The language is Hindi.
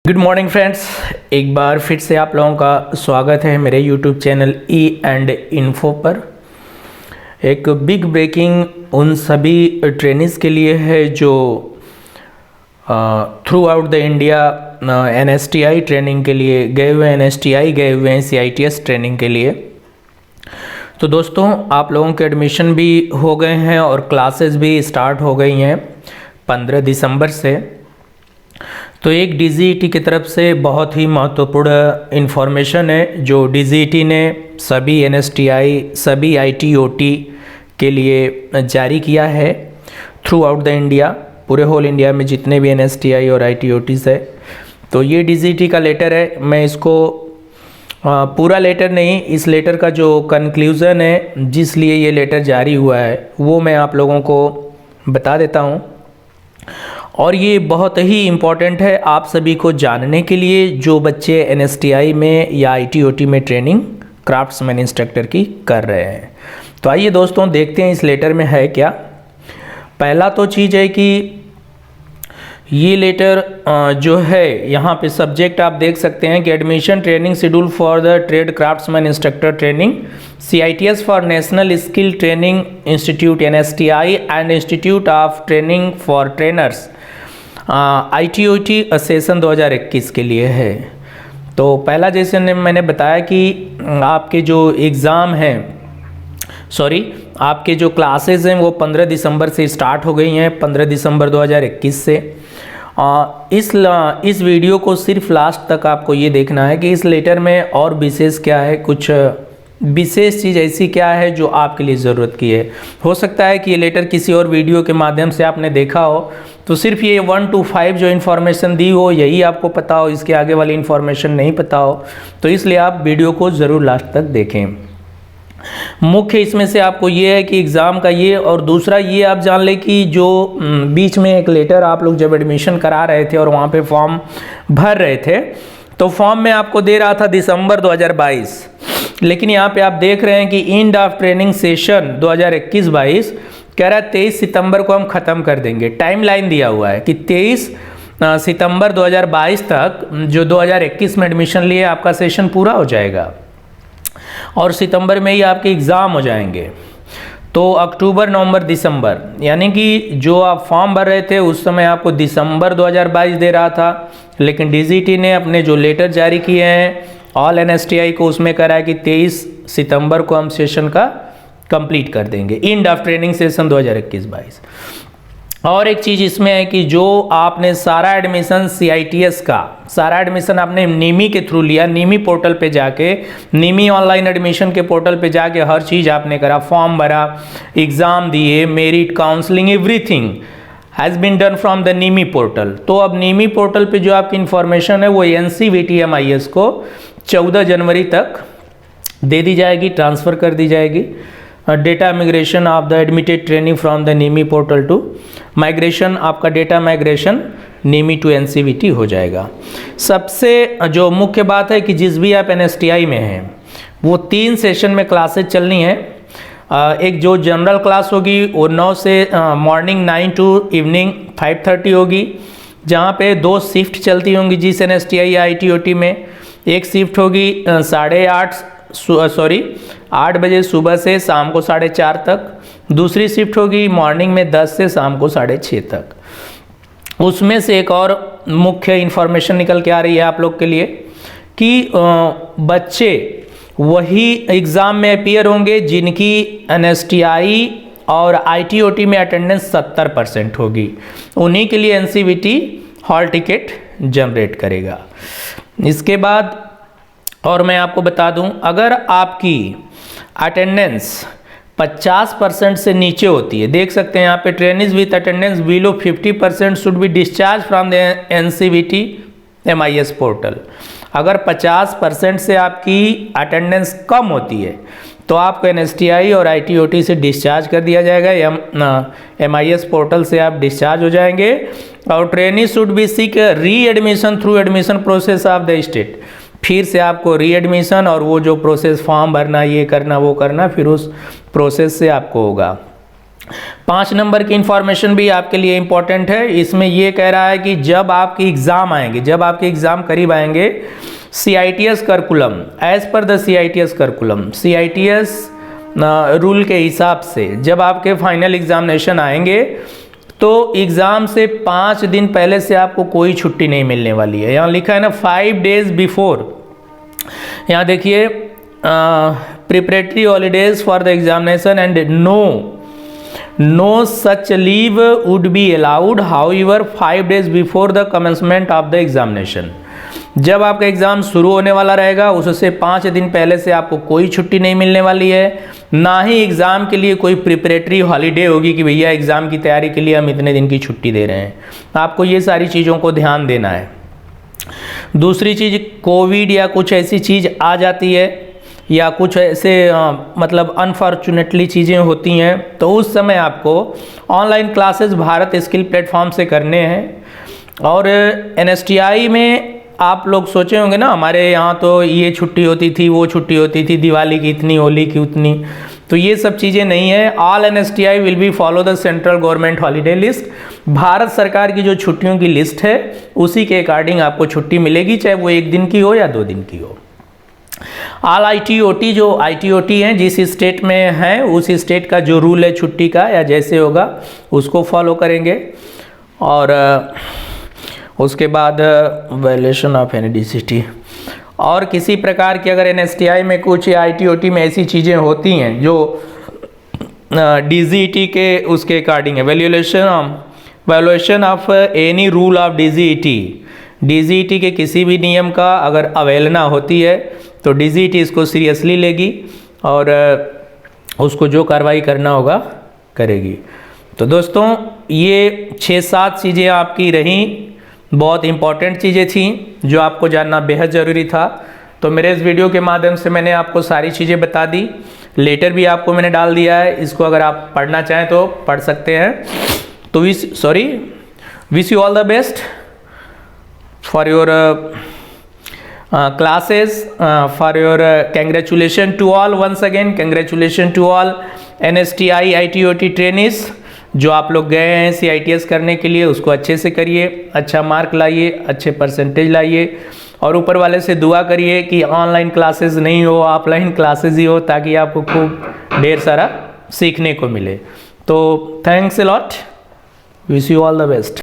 गुड मॉर्निंग फ्रेंड्स, एक बार फिर से आप लोगों का स्वागत है मेरे YouTube channel E and info पर। एक बिग ब्रेकिंग उन सभी ट्रेनिंग्स के लिए है जो through out the India NSTI training के लिए गए हुए हैं, NSTI गए हुए हैं CITS ट्रेनिंग के लिए। तो दोस्तों, आप लोगों के एडमिशन भी हो गए हैं और क्लासेस भी स्टार्ट हो गई हैं 15 दिसंबर से। तो एक DGET की तरफ से बहुत ही महत्वपूर्ण इन्फॉर्मेशन है जो DGET ने सभी NSTI सभी IT/OT के लिए जारी किया है थ्रू आउट द इंडिया। पूरे होल इंडिया में जितने भी NSTI और IT/OTs है, तो ये DGET का लेटर है। मैं इसको पूरा लेटर नहीं, इस लेटर का जो कंक्लूज़न है जिस लिए ये लेटर जारी हुआ है वो मैं आप लोगों को बता देता हूँ। और ये बहुत ही इम्पॉर्टेंट है आप सभी को जानने के लिए जो बच्चे NSTI में या IT/OT में ट्रेनिंग क्राफ्ट्समैन इंस्ट्रक्टर की कर रहे हैं। तो आइए दोस्तों, देखते हैं इस लेटर में है क्या। पहला तो चीज़ है कि ये लेटर जो है यहाँ पे सब्जेक्ट आप देख सकते हैं कि admission training schedule for the trade craftsman instructor training CITS for national skill training institute NSTI and institute of training for trainers IT/OT session 2021 के लिए है। तो पहला जैसे मैंने बताया कि आपके जो एग्ज़ाम हैं आपके जो क्लासेस हैं वो 15 दिसंबर से स्टार्ट हो गई हैं, 15 दिसंबर 2021 से। इस वीडियो को सिर्फ लास्ट तक आपको ये देखना है कि इस लेटर में और विशेष क्या है, कुछ विशेष चीज़ ऐसी क्या है जो आपके लिए ज़रूरत की है। हो सकता है कि ये लेटर किसी और वीडियो के माध्यम से आपने देखा हो, तो सिर्फ ये 1 to 5 जो इन्फॉर्मेशन दी हो यही आपको पता हो, इसके आगे वाली इन्फॉर्मेशन नहीं पता हो। तो इसलिए आप वीडियो को ज़रूर लास्ट तक देखें। मुख्य इसमें से आपको ये है कि एग्ज़ाम का ये, और दूसरा ये आप जान लें कि जो बीच में एक लेटर आप लोग जब एडमिशन करा रहे थे और वहाँ पे फॉर्म भर रहे थे, तो फॉर्म में आपको दे रहा था दिसंबर 2022, लेकिन यहाँ पे आप देख रहे हैं कि एंड ऑफ ट्रेनिंग सेशन 2021-22 कह रहा है 23 सितंबर को हम ख़त्म कर देंगे। टाइम लाइन दिया हुआ है कि 23 सितंबर 2022 तक जो 2021 में एडमिशन लिए आपका सेशन पूरा हो जाएगा और सितंबर में ही आपके एग्ज़ाम हो जाएंगे। तो अक्टूबर, नवंबर, दिसंबर, यानी कि जो आप फॉर्म भर रहे थे उस समय आपको दिसंबर 2022 दे रहा था, लेकिन DGET ने अपने जो लेटर जारी किए हैं ऑल NSTI को उसमें करा है कि 23 सितंबर को हम सेशन का कंप्लीट कर देंगे, एंड ऑफ ट्रेनिंग सेशन 2021-22। और एक चीज़ इसमें है कि जो आपने सारा एडमिशन CITS का सारा एडमिशन आपने NIMI के थ्रू लिया, NIMI पोर्टल पे जाके, NIMI ऑनलाइन एडमिशन के पोर्टल पे जाके हर चीज़ आपने करा, फॉर्म भरा, एग्ज़ाम दिए, merit, counselling, everything has been done from the NIMI portal. तो अब NIMI पोर्टल पे जो आपकी इन्फॉर्मेशन है वो NCVT MIS को 14 जनवरी तक दे दी जाएगी, ट्रांसफ़र कर दी जाएगी। Data migration of the admitted training from the NIMI portal to migration, आपका data migration NIMI to NCVT हो जाएगा। सबसे जो मुख्य बात है कि जिस भी आप NSTI में हैं वो 3 सेशन में क्लासेज चलनी है। एक जो जनरल क्लास होगी वो 9 से मॉर्निंग 9 टू इवनिंग 5:30 होगी, जहाँ पे 2 शिफ्ट चलती होंगी जिस NSTI या IT/OT में। एक शिफ्ट होगी 8 बजे सुबह से शाम को 4:30 तक, दूसरी शिफ्ट होगी मॉर्निंग में 10 से शाम को 6:30 तक। उसमें से एक और मुख्य इन्फॉर्मेशन निकल के आ रही है आप लोग के लिए कि बच्चे वही एग्ज़ाम में अपीयर होंगे जिनकी NSTI और IT/OT में अटेंडेंस 70% होगी, उन्हीं के लिए NCVT हॉल टिकट जनरेट करेगा। इसके बाद और मैं आपको बता दूं, अगर आपकी अटेंडेंस 50% से नीचे होती है, देख सकते हैं यहाँ पे training with attendance below 50% should be discharge from the NCVT MIS portal. अगर 50% से आपकी अटेंडेंस कम होती है तो आपको NSTI और IT/OT से डिस्चार्ज कर दिया जाएगा, MIS पोर्टल से आप डिस्चार्ज हो जाएंगे। और ट्रेनिंग शुड बी सीक री admission through admission process of the state, फिर से आपको री एडमिशन और वो जो प्रोसेस फॉर्म भरना, ये करना वो करना, फिर उस प्रोसेस से आपको होगा। 5 नंबर की इंफॉर्मेशन भी आपके लिए इंपॉर्टेंट है। इसमें ये कह रहा है कि जब आपके एग्ज़ाम आएंगे, जब आपके एग्ज़ाम करीब आएंगे, CITS curriculum, as per the CITS curriculum, CITS rule के हिसाब से जब आपके फाइनल एग्जामिनेशन आएंगे तो एग्ज़ाम से 5 दिन पहले से आपको कोई छुट्टी नहीं मिलने वाली है। यहाँ लिखा है ना 5 days बिफोर। यहाँ देखिए preparatory holidays for the examination and no such leave would be allowed however 5 days before the commencement of the examination. जब आपका एग्ज़ाम शुरू होने वाला रहेगा उससे 5 दिन पहले से आपको कोई छुट्टी नहीं मिलने वाली है, ना ही एग्ज़ाम के लिए कोई प्रिपरेटरी हॉलीडे होगी कि भैया एग्ज़ाम की तैयारी के लिए हम इतने दिन की छुट्टी दे रहे हैं। आपको ये सारी चीज़ों को ध्यान देना है। दूसरी चीज़, कोविड या कुछ ऐसी चीज़ आ जाती है या कुछ ऐसे मतलब अनफॉर्चुनेटली चीज़ें होती हैं तो उस समय आपको online classes Bharat skill platform से करने हैं। और NSTI में आप लोग सोचे होंगे ना हमारे यहाँ तो ये छुट्टी होती थी, वो छुट्टी होती थी, दिवाली की इतनी, होली की उतनी, तो ये सब चीज़ें नहीं है। All NSTI will be follow the central government holiday list. Bharat सरकार की जो छुट्टियों की लिस्ट है उसी के अकॉर्डिंग आपको छुट्टी मिलेगी, चाहे वो 1 दिन की हो या 2 दिन की हो। ऑल IT/OT जो IT/OT हैं जिस स्टेट में हैं उस स्टेट का जो रूल है छुट्टी का या जैसे होगा उसको फॉलो करेंगे। और उसके बाद वायलेशन ऑफ NDCT और किसी प्रकार की अगर NSTI में कुछ या IT/OT में ऐसी चीज़ें होती हैं जो DGET के उसके अकॉर्डिंग है, violation of any rule of DGET के किसी भी नियम का अगर अवहेलना होती है तो DGET इसको सीरियसली लेगी और उसको जो कार्रवाई करना होगा करेगी। तो दोस्तों ये 6-7 चीज़ें आपकी रहीं, बहुत इंपॉर्टेंट चीज़ें थी जो आपको जानना बेहद ज़रूरी था। तो मेरे इस वीडियो के माध्यम से मैंने आपको सारी चीज़ें बता दी। लेटर भी आपको मैंने डाल दिया है, इसको अगर आप पढ़ना चाहें तो पढ़ सकते हैं। तो wish you all the best for your classes, for your congratulation to all, once again congratulation to all NSTI IT/OT trainees जो आप लोग गए हैं CITS करने के लिए, उसको अच्छे से करिए, अच्छा मार्क लाइए, अच्छे परसेंटेज लाइए और ऊपर वाले से दुआ करिए कि ऑनलाइन क्लासेस नहीं हो, ऑफलाइन क्लासेस ही हो, ताकि आपको खूब ढेर सारा सीखने को मिले। तो thanks a lot, wish you all the best.